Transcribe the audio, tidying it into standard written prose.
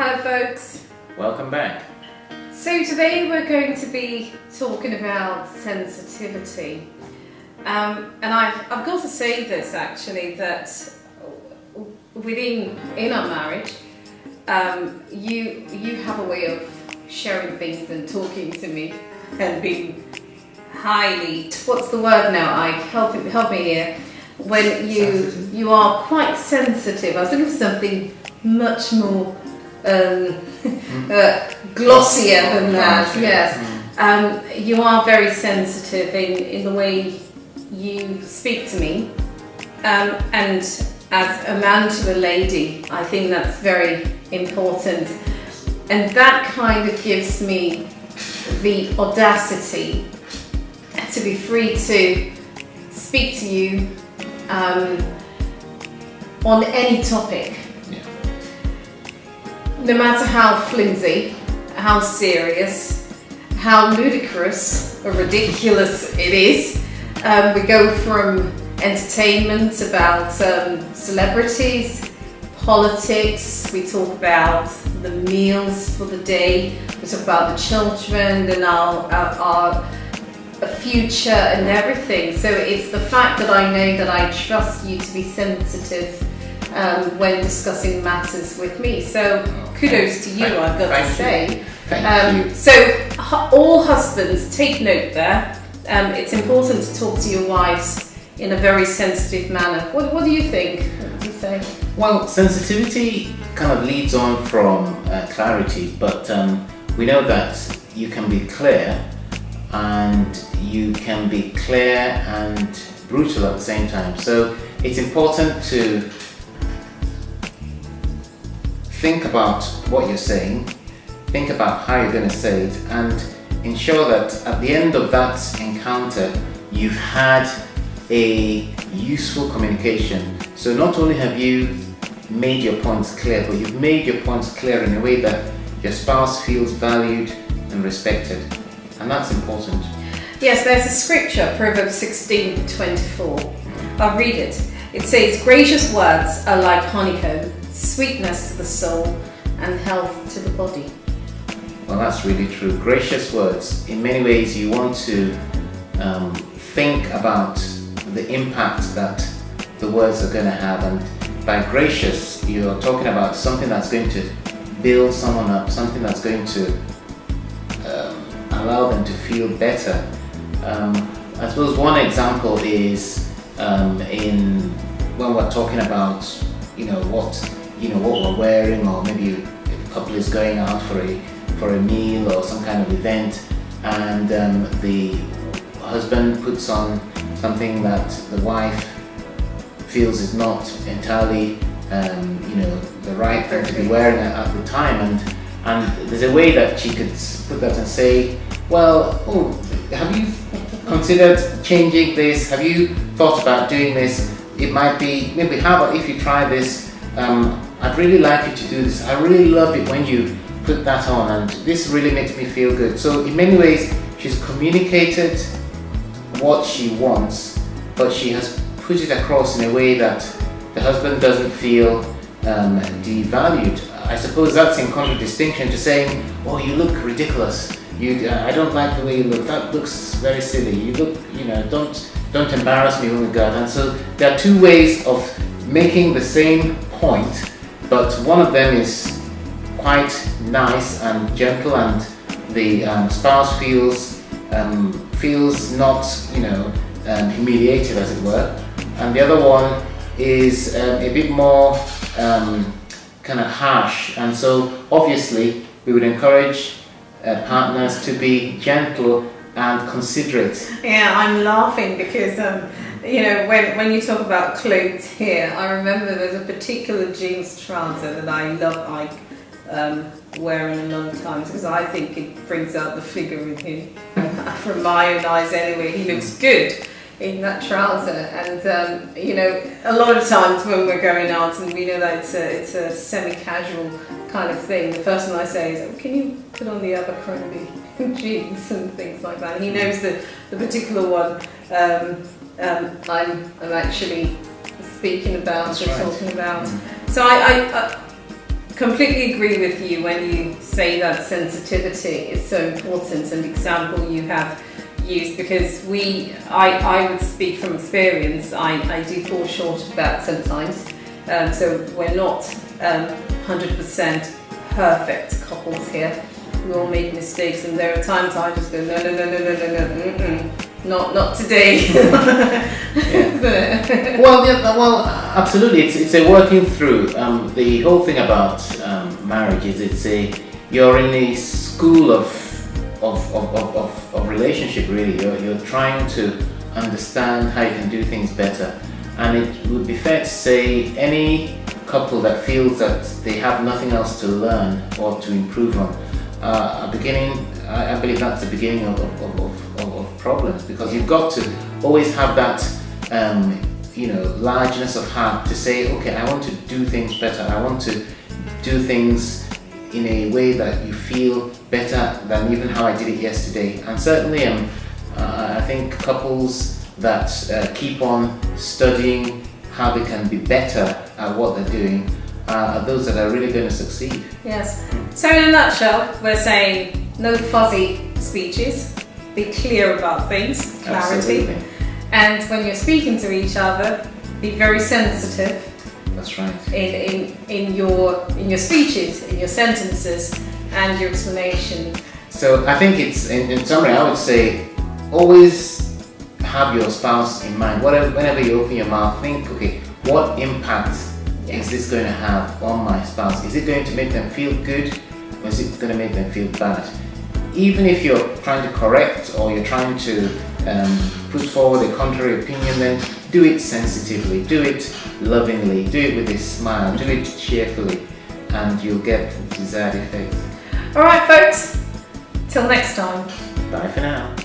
Hello folks. Welcome back. So today we're going to be talking about sensitivity. And I've got to say this actually, that in our marriage, you have a way of sharing things and talking to me and being highly, what's the word now, Ike? Help me here. When you are quite sensitive. I was looking for something much more glossier than that. Yes, you are very sensitive in the way you speak to me, and as a man to a lady, I think that's very important, and that kind of gives me the audacity to be free to speak to you on any topic. No matter how flimsy, how serious, how ludicrous or ridiculous it is. We go from entertainment about celebrities, politics, we talk about the meals for the day, we talk about the children and our future and everything. So it's the fact that I know that I trust you to be sensitive when discussing matters with me. So kudos to you, I've got to say. So all husbands, take note there. It's important to talk to your wives in a very sensitive manner. What do you think? What do you say? Well, sensitivity kind of leads on from clarity, but we know that you can be clear, and you can be clear and brutal at the same time. So it's important to think about what you're saying, think about how you're going to say it, and ensure that at the end of that encounter you've had a useful communication. So not only have you made your points clear, but you've made your points clear in a way that your spouse feels valued and respected, and that's important. Yes, there's a scripture, Proverbs 16:24. I'll read it. It says, "Gracious words are like honeycomb, sweetness to the soul and health to the body." Well, that's really true. Gracious words. In many ways, you want to think about the impact that the words are going to have. And by gracious, you're talking about something that's going to build someone up, something that's going to allow them to feel better. I suppose one example is when we're talking about what we're wearing, or maybe a couple is going out for a meal or some kind of event, and the husband puts on something that the wife feels is not entirely the right thing to be wearing at the time, and there's a way that she could put that and say, well, have you considered changing this? Have you thought about doing this? It might be, maybe, how about if you try this? I'd really like you to do this. I really love it when you put that on, and this really makes me feel good. So in many ways, she's communicated what she wants, but she has put it across in a way that the husband doesn't feel devalued. I suppose that's in contradistinction to saying, "Oh, you look ridiculous. I don't like the way you look. That looks very silly. You look, don't embarrass me when we go out." And so there are two ways of making the same point, but one of them is quite nice and gentle, and the spouse feels not humiliated, as it were, and the other one is a bit more kind of harsh. And so obviously we would encourage partners to be gentle and considerate. Yeah, I'm laughing because when you talk about clothes here, I remember there's a particular jeans trouser that I love Ike wearing a lot of times, because I think it brings out the figure in him. From my own eyes anyway, he looks good in that trouser, and a lot of times when we're going out and we know that it's a semi-casual kind of thing, the first thing I say is, "Can you put on the Abercrombie jeans?" and things like that. And he knows the particular one I'm actually speaking about. That's right. Talking about. So I completely agree with you when you say that sensitivity is so important, and example you have used, because I would speak from experience. I do fall short of that sometimes. So we're not 100% perfect couples here. We all make mistakes, and there are times I just go, no, not today. Well, absolutely. It's a working through. The whole thing about marriage is you're in a school of relationship. Really, you're trying to understand how you can do things better, and it would be fair to say any couple that feels that they have nothing else to learn or to improve on, I believe that's the beginning of problems, because you've got to always have that largeness of heart to say, okay, I want to do things better. I want to do things in a way that you feel better than even how I did it yesterday. And certainly I think couples that keep on studying how they can be better at what they're doing are those that are really going to succeed. Yes. So in a nutshell, we're saying no fuzzy speeches. Be clear about things, clarity. Absolutely. And when you're speaking to each other, be very sensitive. That's right. In your speeches, in your sentences, and your explanation. So I think it's in summary, I would say always have your spouse in mind. Whenever you open your mouth, think, okay, what impact is this going to have on my spouse? Is it going to make them feel good, or is it going to make them feel bad? Even if you're trying to correct or you're trying to put forward a contrary opinion, then do it sensitively, do it lovingly, do it with a smile, do it cheerfully, and you'll get the desired effect. All right, folks. Till next time. Bye for now.